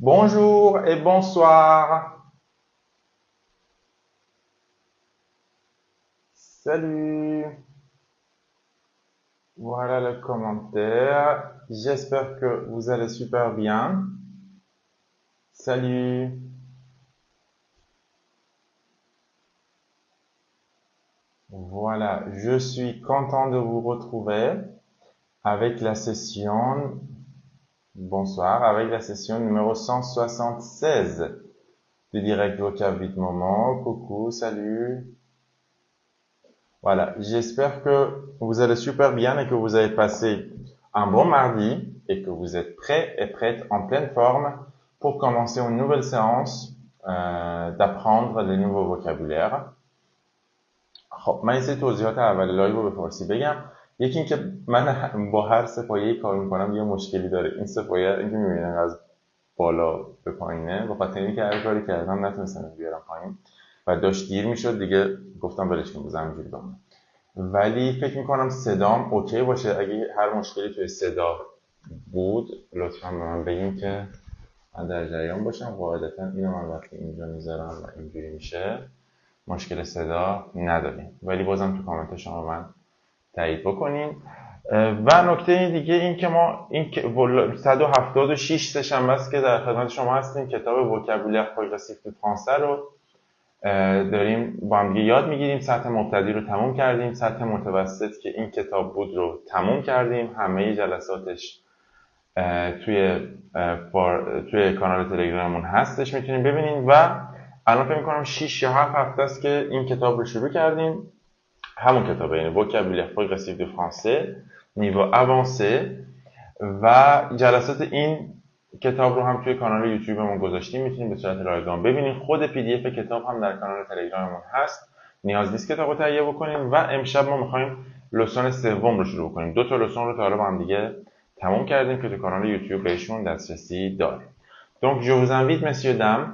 Bonjour et bonsoir. Salut. Voilà le commentaire. J'espère que vous allez super bien. Salut. Voilà, je suis content de vous retrouver avec la session, bonsoir, avec la session numéro 176 du direct vocab 8 moments. Coucou, salut. Voilà, j'espère que vous allez super bien et que vous avez passé un bon mardi et que vous êtes prêts et prêtes en pleine forme pour commencer une nouvelle séance d'apprendre les nouveaux vocabulaires. خب من یه توضیحات اول لایو رو به فارسی بگم. یکی این که من با هر سه کار میکنم یه مشکلی داره. این سه اینکه میبینید از بالا به پایینه به خاطر اینکه هر کاری کردم نتونستم بیارم پایین و داشت دیر میشد دیگه گفتم ولش کن بذارم اینجوری بمونه. ولی فکر میکنم صدام اوکی باشه. اگه هر مشکلی توی صدا بود لطفا به من بگین که من در جریان باشم. قاعدتا اینو من وقتی اینجا میذارم و اینجوری میشه مشکل صدا نداریم، ولی بازم تو کامنت شما من تایید بکنین. و نکته دیگه این که ما این 176 سه‌شنبه است که در خدمت شما هستیم. کتاب وکابولر پروگرسیو دو فرانسه رو داریم با هم یاد میگیریم. سطح مبتدی رو تموم کردیم. سطح متوسط که این کتاب بود رو تموم کردیم. همه جلساتش توی کانال تلگراممون هستش، میتونید ببینید. و الان فکر می‌کنم 6 یا 7 هفته است که این کتاب رو شروع کردیم. همون کتابه، یعنی وکابولر پروگرسیو دو فرانسه نیو اوانسه. و جلسات این کتاب رو هم توی کانال یوتیوبمون گذاشتیم، میتونید به صورت رایگان ببینید. خود پی دی اف کتاب هم در کانال تلگراممون هست، نیاز نیست کتاب رو تهیه بکنید. و امشب ما می‌خوایم لسان سوم رو شروع کنیم. 2 تا لسان رو تا حالا با هم دیگه تموم کردیم که توی کانال یوتیوب بهشون دسترسی داریم. Donc je vous invite messieurs dames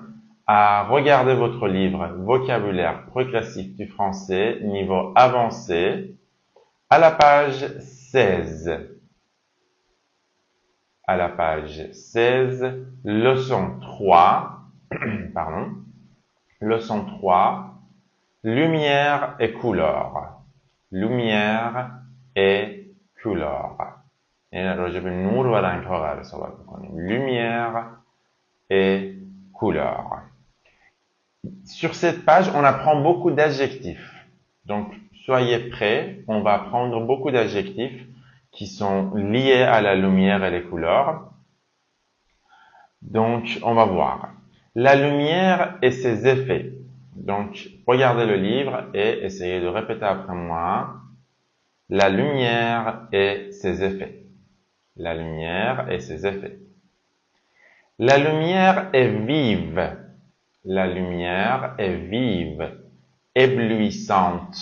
à regarder votre livre Vocabulaire progressif du français niveau avancé à la page 16. À la page 16, leçon 3, pardon, leçon 3, lumière et couleur. Lumière et couleur. یعنی راجع به نور و رنگ ها قرار صحبت می‌کنیم. Lumière et couleur. Sur cette page, on apprend beaucoup d'adjectifs. Donc, soyez prêts. On va apprendre beaucoup d'adjectifs qui sont liés à la lumière et les couleurs. Donc, on va voir. La lumière et ses effets. Donc, regardez le livre et essayez de répéter après moi. La lumière et ses effets. La lumière et ses effets. La lumière est vive. La lumière est vive, éblouissante,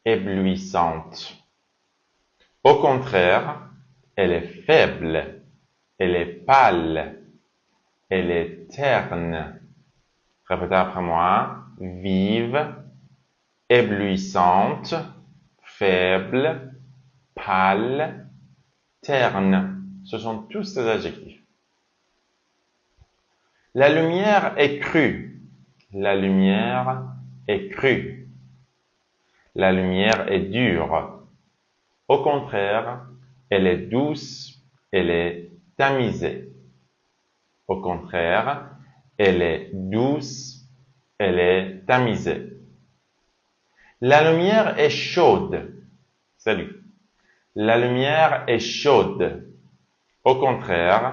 éblouissante. Au contraire, elle est faible, elle est pâle, elle est terne. Répétez après moi. Vive, éblouissante, faible, pâle, terne. Ce sont tous ces adjectifs. La lumière est crue. La lumière est crue. La lumière est dure. Au contraire, elle est douce, elle est tamisée. Au contraire, elle est douce, elle est tamisée. La lumière est chaude. Salut. La lumière est chaude. Au contraire,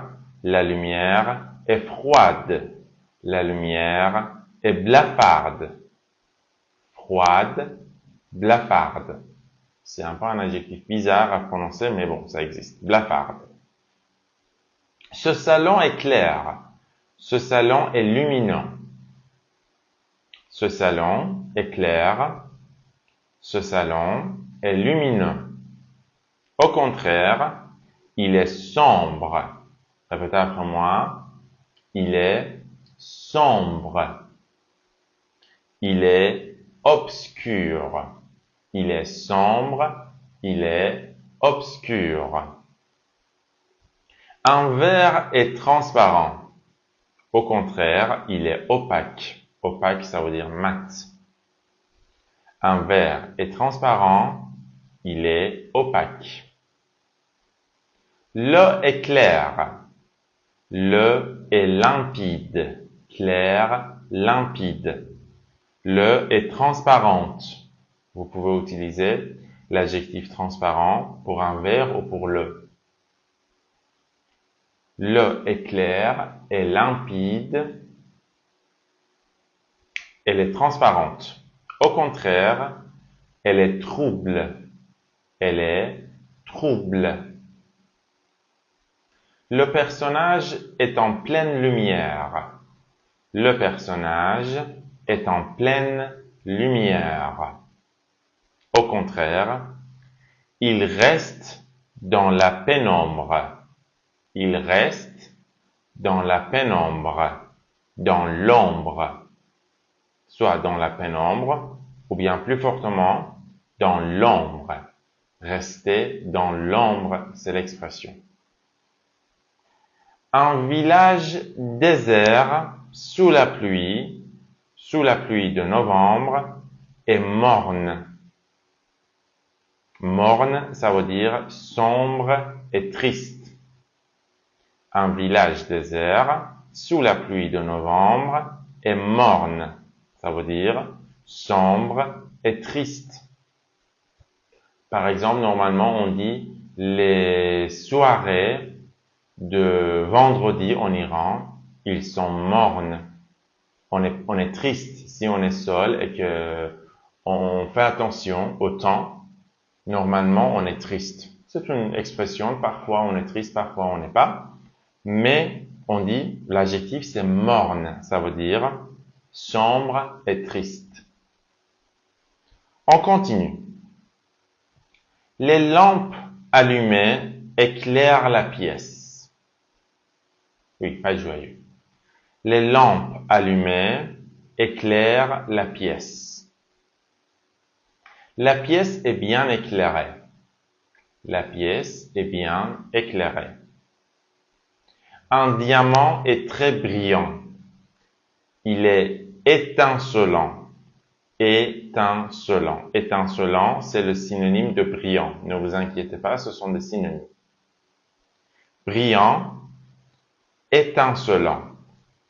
la lumière est froide. La lumière est blafarde. Froide, blafarde. C'est un peu un adjectif bizarre à prononcer, mais bon, ça existe. Blafarde. Ce salon est clair. Ce salon est lumineux. Ce salon est clair. Ce salon est lumineux. Au contraire, il est sombre. Répétez après moi. Il est sombre. Il est obscur. Il est sombre. Il est obscur. Un verre est transparent. Au contraire, il est opaque. Opaque, ça veut dire mat. Un verre est transparent, il est opaque. L'eau est claire. L'eau est limpide. Claire, limpide. L'eau est transparente. Vous pouvez utiliser l'adjectif transparent pour un verre ou pour l'eau. L'eau est claire, est limpide, elle est transparente. Au contraire, elle est trouble. Elle est trouble. Le personnage est en pleine lumière. Le personnage est en pleine lumière. Au contraire, il reste dans la pénombre. Il reste dans la pénombre, dans l'ombre. Soit dans la pénombre, ou bien plus fortement, dans l'ombre. Rester dans l'ombre, c'est l'expression. Un village désert sous la pluie de novembre, est morne. Morne, ça veut dire sombre et triste. Un village désert sous la pluie de novembre est morne. Ça veut dire sombre et triste. Par exemple, normalement, on dit les soirées de vendredi en Iran, ils sont mornes. On est triste si on est seul et que on fait attention au temps. Normalement, on est triste. C'est une expression. Parfois, on est triste, parfois, on n'est pas. Mais on dit l'adjectif, c'est morne. Ça veut dire sombre et triste. On continue. Les lampes allumées éclairent la pièce. Oui, pas joyeux. Les lampes allumées éclairent la pièce. La pièce est bien éclairée. La pièce est bien éclairée. Un diamant est très brillant. Il est étincelant. Étincelant. Étincelant, c'est le synonyme de brillant. Ne vous inquiétez pas, ce sont des synonymes. Brillant, étincelant.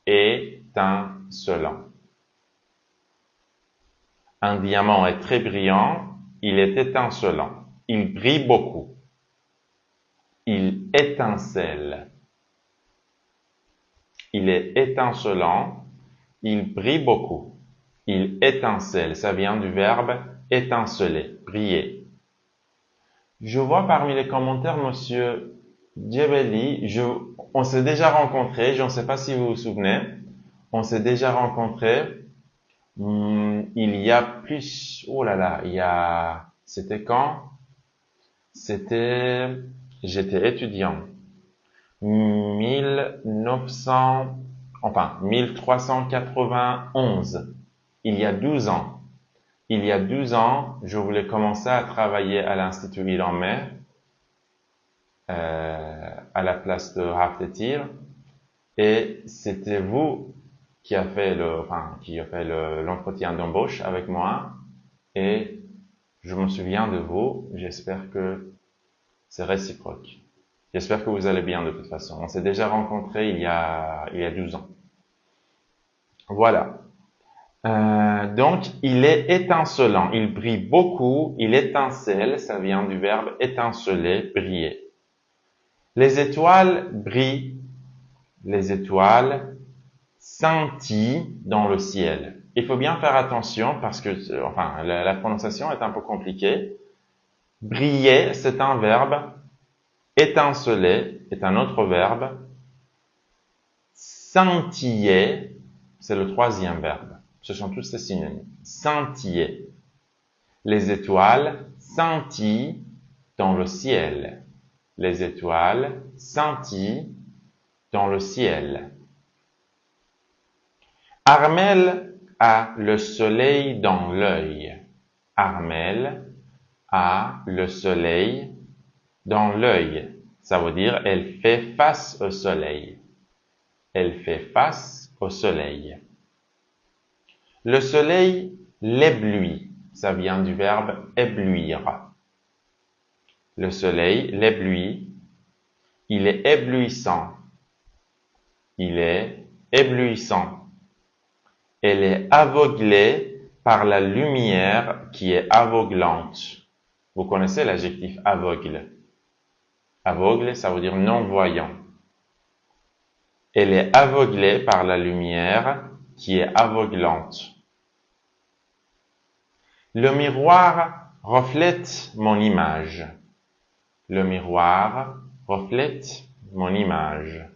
Étincelant. Un diamant est très brillant, il est étincelant. Il brille beaucoup. Il étincelle. Il est étincelant, il brille beaucoup. Il étincelle, ça vient du verbe étinceler, briller. Je vois parmi les commentaires, monsieur Djebeli, on s'est déjà rencontrés, je ne sais pas si vous vous souvenez, on s'est déjà rencontrés, il y a plus, oh là là, c'était quand? J'étais étudiant. 1391. Il y a 12 ans. Il y a 12 ans, je voulais commencer à travailler à l'Institut Ilan-Meh, à la place de Haftetir, et c'était vous qui a fait l'entretien d'embauche avec moi, et je me souviens de vous. J'espère que c'est réciproque. J'espère que vous allez bien de toute façon. On s'est déjà rencontrés il y a 12 ans. Voilà. Donc, il est étincelant. Il brille beaucoup. Il étincelle. Ça vient du verbe étinceler, briller. Les étoiles brillent. Les étoiles scintillent dans le ciel. Il faut bien faire attention parce que, la prononciation est un peu compliquée. Briller, c'est un verbe. Étinceler est un autre verbe. Scintiller, c'est le troisième verbe. Ce sont tous des synonymes. Scintiller. Les étoiles scintillent dans le ciel. Les étoiles scintillent dans le ciel. Armelle a le soleil dans l'œil. Armelle a le soleil dans l'œil. Ça veut dire elle fait face au soleil. Elle fait face au soleil. Le soleil l'éblouit. Ça vient du verbe éblouir. Le soleil l'éblouit. Il est éblouissant. Il est éblouissant. Elle est aveuglée par la lumière qui est aveuglante. Vous connaissez l'adjectif aveugle. Aveugle, ça veut dire non-voyant. Elle est aveuglée par la lumière qui est aveuglante. Le miroir reflète mon image. Le miroir reflète mon image.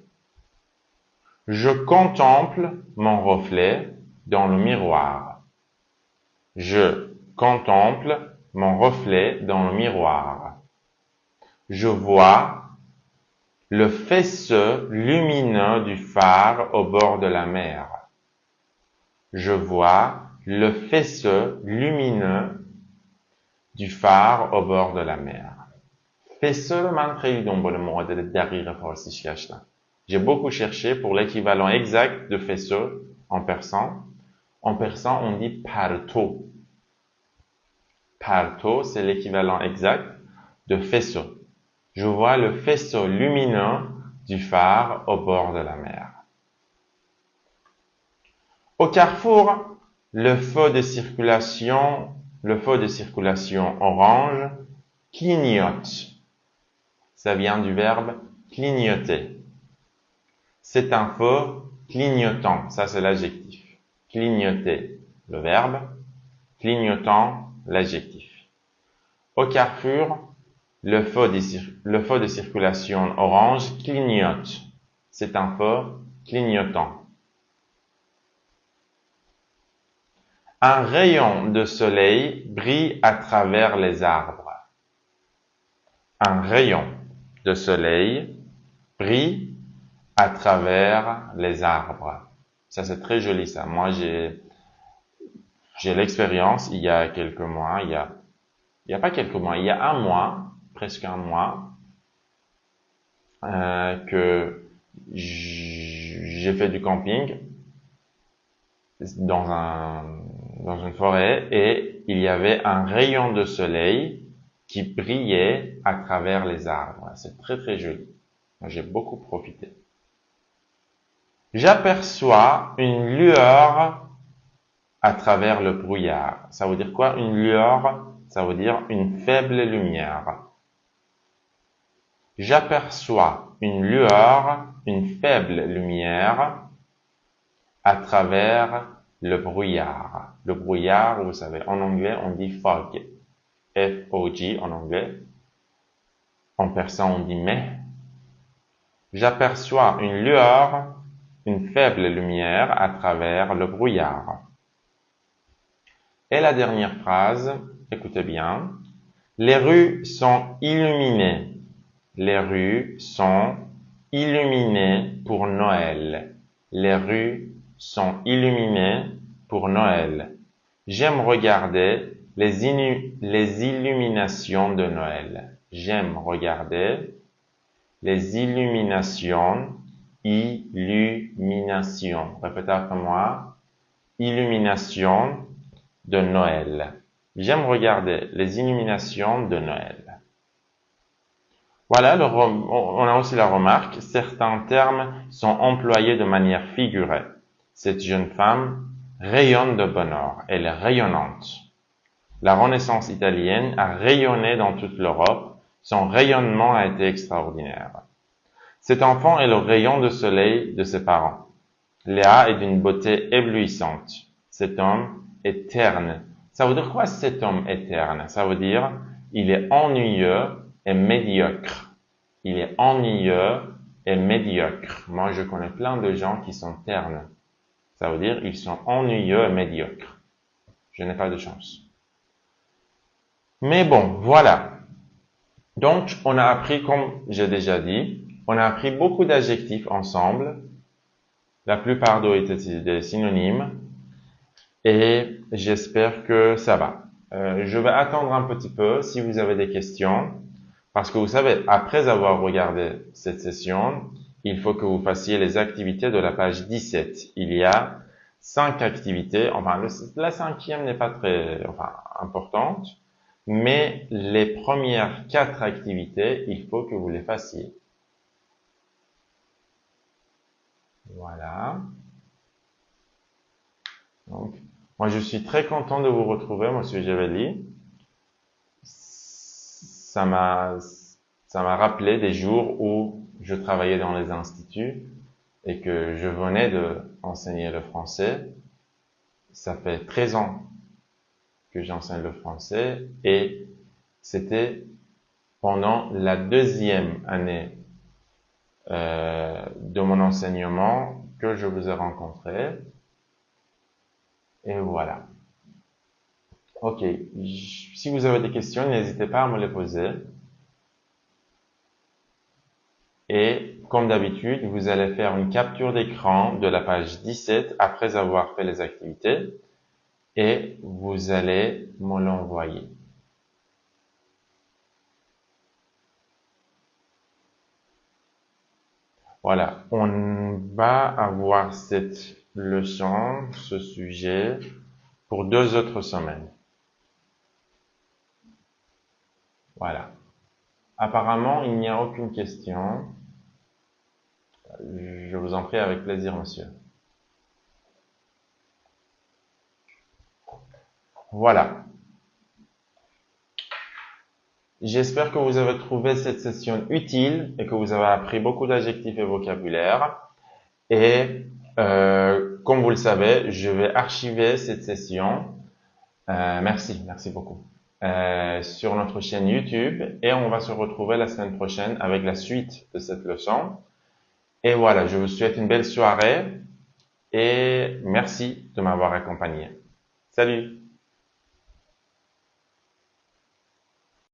Je contemple mon reflet dans le miroir. Je contemple mon reflet dans le miroir. Je vois le faisceau lumineux du phare au bord de la mer. Je vois le faisceau lumineux du phare au bord de la mer. Faisceau man خیلی دنبال معادل دقیق فارسیش گشتم. J'ai beaucoup cherché pour l'équivalent exact de faisceau en persan. En persan, on dit parto. Parto, c'est l'équivalent exact de faisceau. Je vois le faisceau lumineux du phare au bord de la mer. Au carrefour, le feu de circulation orange clignote. Ça vient du verbe clignoter. C'est un feu clignotant. Ça, c'est l'adjectif. Clignoter, le verbe. Clignotant, l'adjectif. Au carrefour, le feu de circulation orange clignote. C'est un feu clignotant. Un rayon de soleil brille à travers les arbres. Un rayon de soleil brille à travers les arbres. Ça, c'est très joli, ça. Moi, j'ai l'expérience, il y a quelques mois, il y a pas quelques mois, il y a un mois, presque un mois, que j'ai fait du camping dans une forêt et il y avait un rayon de soleil qui brillait à travers les arbres. C'est très très joli. J'ai beaucoup profité. J'aperçois une lueur à travers le brouillard. Ça veut dire quoi, une lueur? Ça veut dire une faible lumière. J'aperçois une lueur, une faible lumière à travers le brouillard. Le brouillard, vous savez, en anglais, on dit fog. F-O-G en anglais. En persan, on dit mais. J'aperçois une lueur, une faible lumière à travers le brouillard. Et la dernière phrase, écoutez bien. Les rues sont illuminées. Les rues sont illuminées pour Noël. Les rues sont illuminées pour Noël. J'aime regarder les illuminations de Noël. J'aime regarder les illuminations. Répétez après moi. Illumination de Noël. J'aime regarder les illuminations de Noël. Voilà, on a aussi la remarque. Certains termes sont employés de manière figurée. Cette jeune femme rayonne de bonheur. Elle est rayonnante. La Renaissance italienne a rayonné dans toute l'Europe. Son rayonnement a été extraordinaire. Cet enfant est le rayon de soleil de ses parents. Léa est d'une beauté éblouissante. Cet homme est terne. Ça veut dire quoi, cet homme est terne? Ça veut dire, il est ennuyeux et médiocre. Il est ennuyeux et médiocre. Moi, je connais plein de gens qui sont ternes. Ça veut dire, ils sont ennuyeux et médiocres. Je n'ai pas de chance. Mais bon, voilà. Donc, on a appris, comme j'ai déjà dit, on a appris beaucoup d'adjectifs ensemble. La plupart d'eux étaient des synonymes. Et j'espère que ça va. Je vais attendre un petit peu si vous avez des questions. Parce que vous savez, après avoir regardé cette session, il faut que vous fassiez les activités de la page 17. Il y a 5 activités. Enfin, la cinquième n'est pas très, importante, mais les premières 4 activités, il faut que vous les fassiez. Voilà. Donc, moi, je suis très content de vous retrouver, Monsieur Gevelli. Ça m'a rappelé des jours où je travaillais dans les instituts et que je venais de enseigner le français. Ça fait 13 ans que j'enseigne le français et c'était pendant la 2e année de mon enseignement que je vous ai rencontré. Et voilà. Ok. Si vous avez des questions, n'hésitez pas à me les poser. Et comme d'habitude, vous allez faire une capture d'écran de la page 17 après avoir fait les activités et vous allez me l'envoyer. Voilà, on va avoir cette leçon, ce sujet, pour 2 autres semaines. Voilà. Apparemment, il n'y a aucune question. Je vous en prie avec plaisir, monsieur. Voilà. J'espère que vous avez trouvé cette session utile et que vous avez appris beaucoup d'adjectifs et vocabulaire. Et comme vous le savez, je vais archiver cette session. Merci beaucoup. Sur notre chaîne YouTube et on va se retrouver la semaine prochaine avec la suite de cette leçon. Et voilà, je vous souhaite une belle soirée et merci de m'avoir accompagné. Salut!